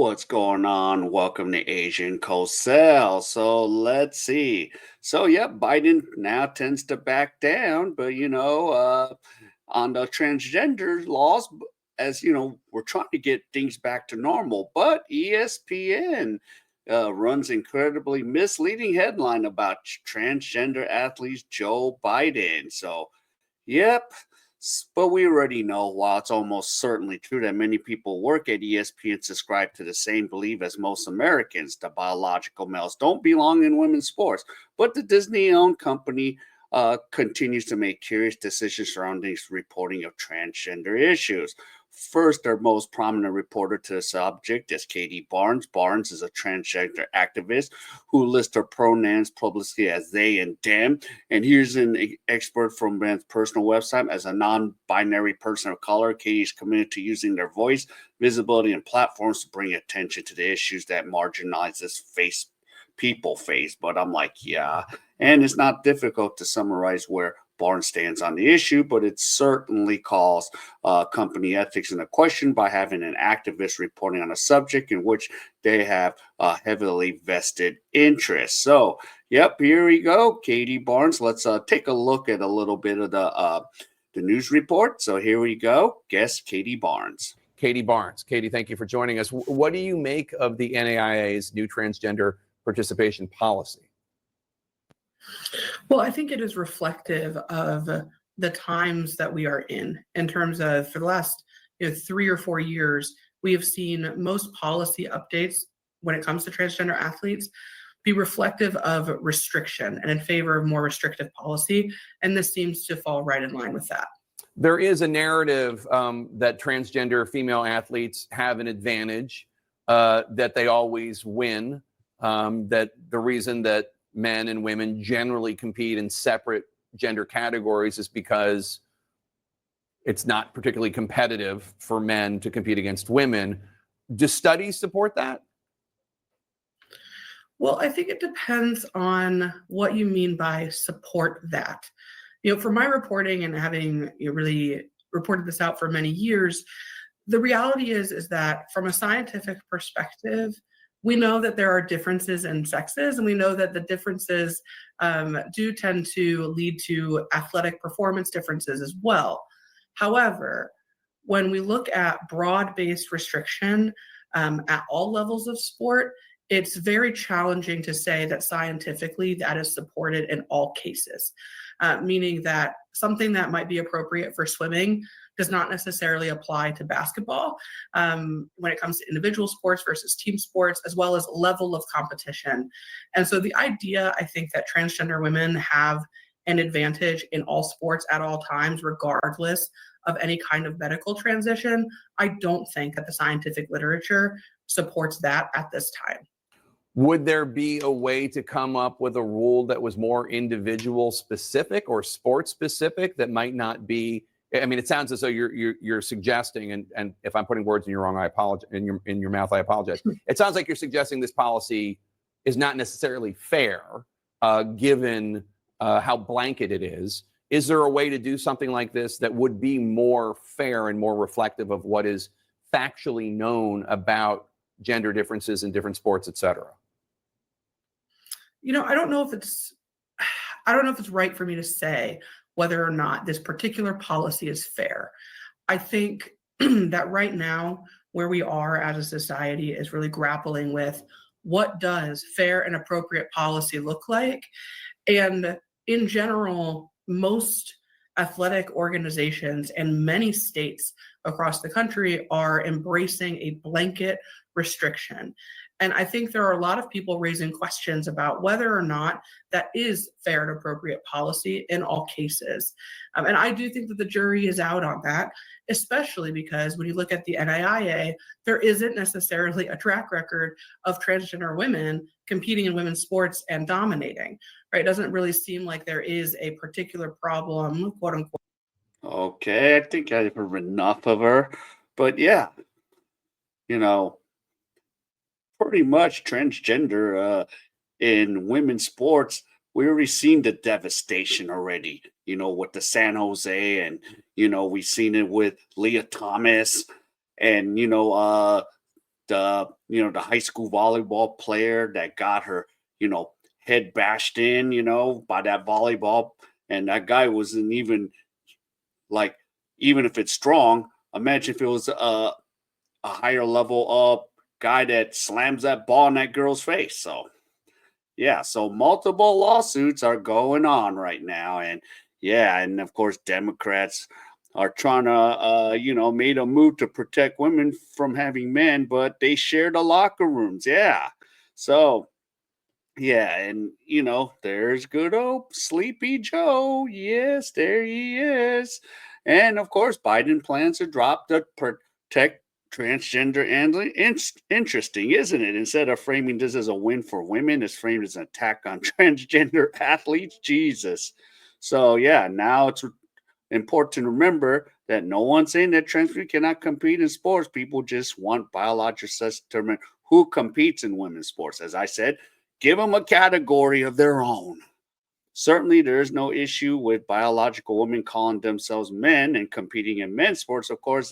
What's going on? Welcome to Asian Cosell. So let's see. So yep, Biden now tends to back down, but on the transgender laws, as you know, we're trying to get things back to normal. But ESPN runs incredibly misleading headline about transgender athletes Joe Biden. So yep. But we already know, while it's almost certainly true that many people work at ESPN subscribe to the same belief as most Americans, the biological males don't belong in women's sports. But the Disney owned company continues to make curious decisions surrounding its reporting of transgender issues. First, their most prominent reporter to the subject is Katie Barnes. Barnes is a transgender activist who lists her pronouns publicly as they and them. And here's an expert from Ben's personal website. As a non-binary person of color, Katie is committed to using their voice, visibility, and platforms to bring attention to the issues that marginalize this people face. But I'm like, yeah. And it's not difficult to summarize where Barnes stands on the issue, but it certainly calls company ethics into question by having an activist reporting on a subject in which they have heavily vested interest. So, yep, here we go. Katie Barnes. Let's take a look at a little bit of the news report. So here we go. Guess Katie Barnes. Katie Barnes. Katie, thank you for joining us. What do you make of the NAIA's new transgender participation policy? Well, I think it is reflective of the times that we are in terms of, for the last 3 or 4 years, we have seen most policy updates when it comes to transgender athletes be reflective of restriction and in favor of more restrictive policy. And this seems to fall right in line with that. There is a narrative that transgender female athletes have an advantage, that they always win, that the reason that men and women generally compete in separate gender categories is because it's not particularly competitive for men to compete against women. Do studies support that? Well, I think it depends on what you mean by support that. For my reporting and having really reported this out for many years, the reality is that from a scientific perspective, we know that there are differences in sexes, and we know that the differences do tend to lead to athletic performance differences as well. However, when we look at broad-based restriction at all levels of sport, it's very challenging to say that scientifically that is supported in all cases, meaning that something that might be appropriate for swimming does not necessarily apply to basketball when it comes to individual sports versus team sports, as well as level of competition. And so the idea, I think, that transgender women have an advantage in all sports at all times, regardless of any kind of medical transition, I don't think that the scientific literature supports that at this time. Would there be a way to come up with a rule that was more individual specific or sport specific that might not be? I mean, it sounds as though you're suggesting, and if I'm putting words in your wrong, I apologize. In your mouth, I apologize. It sounds like you're suggesting this policy is not necessarily fair, given how blanket it is. Is there a way to do something like this that would be more fair and more reflective of what is factually known about gender differences in different sports, et cetera? I don't know if it's right for me to say whether or not this particular policy is fair. I think that right now, where we are as a society is really grappling with what does fair and appropriate policy look like. And in general, most athletic organizations and many states across the country are embracing a blanket restriction. And I think there are a lot of people raising questions about whether or not that is fair and appropriate policy in all cases. And I do think that the jury is out on that, especially because when you look at the NAIA, there isn't necessarily a track record of transgender women competing in women's sports and dominating, right? It doesn't really seem like there is a particular problem, quote unquote. Okay, I think I've heard enough of her. But yeah, pretty much transgender in women's sports, we already seen the devastation already, with the San Jose, and, we've seen it with Leah Thomas, and, the high school volleyball player that got her, head bashed in, by that volleyball, and that guy wasn't even like, even if it's strong, imagine if it was a higher level guy that slams that ball in that girl's face. So yeah, so multiple lawsuits are going on right now, and yeah, and of course Democrats are trying to made a move to protect women from having men, but they share the locker rooms. Yeah, so yeah, and there's good old Sleepy Joe. Yes, there he is. And of course, Biden plans to drop the protect transgender and interesting, isn't it? Instead of framing this as a win for women, it's framed as an attack on transgender athletes. Jesus. So yeah, now it's important to remember that no one's saying that trans people cannot compete in sports. People just want biological sex to determine who competes in women's sports. As I said, give them a category of their own. Certainly, there is no issue with biological women calling themselves men and competing in men's sports, of course,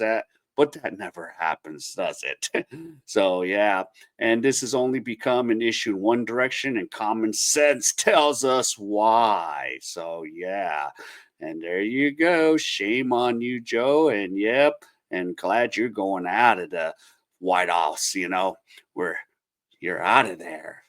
but that never happens, does it? So, yeah, and this has only become an issue in one direction, and common sense tells us why. So, yeah, and there you go. Shame on you, Joe. And yep, and glad you're going out of the White House, where you're out of there.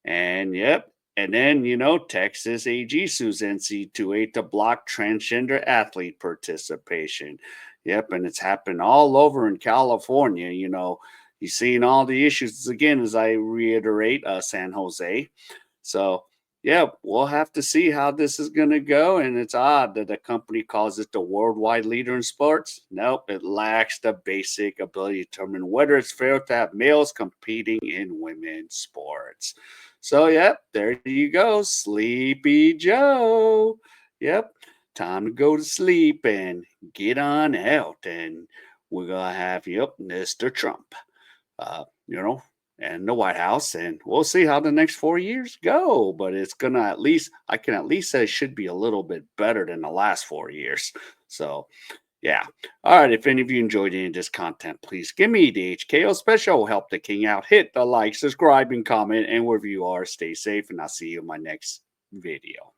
And yep. And then, Texas AG sues NC2A to block transgender athlete participation. Yep. And it's happened all over in California. You've seen all the issues again, as I reiterate, San Jose. So, yeah, we'll have to see how this is going to go. And it's odd that the company calls it the worldwide leader in sports. Nope, it lacks the basic ability to determine whether it's fair to have males competing in women's sports. So, yep, there you go, Sleepy Joe. Yep, time to go to sleep and get on out. And we're going to have, yep, Mr. Trump, uh, you know, and the White House, and we'll see how the next 4 years go. But it's gonna I can at least say it should be a little bit better than the last 4 years. So yeah. All right. If any of you enjoyed any of this content, please give me the HKO special. Help the king out. Hit the like, subscribe, and comment. And wherever you are, stay safe. And I'll see you in my next video.